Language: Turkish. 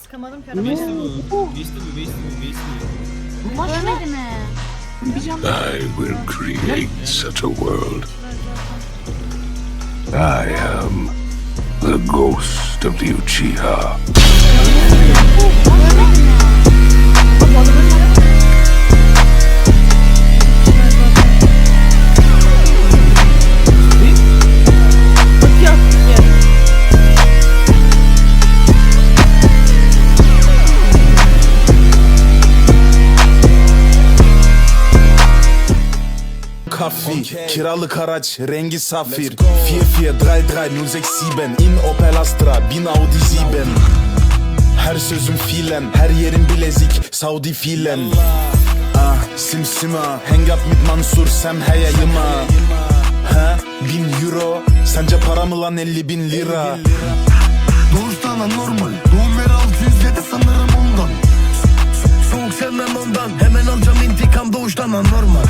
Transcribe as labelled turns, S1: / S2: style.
S1: Sıkamadım ki
S2: Geçti
S1: arabaya.
S2: bu. Geçti bu.
S3: Görmedi mi?
S4: I will create such a world. I am the ghost of the Uchiha.
S5: Kaffee, kiralık araç, rengi safir 443367 in Opel Astra, bin Audi Sieben. Her sözüm fiilen, her yerim bilezik, Saudi fiilen. Simsima, hang up mit Mansur, Sam heyayıma. Ha, 1000 euro, sence para mı lan 50.000 lira?
S6: Doğuştan anormal, doğum veri 607 sanırım ondan. Soğuk sevmem ondan, hemen alacağım intikam doğuştan anormal.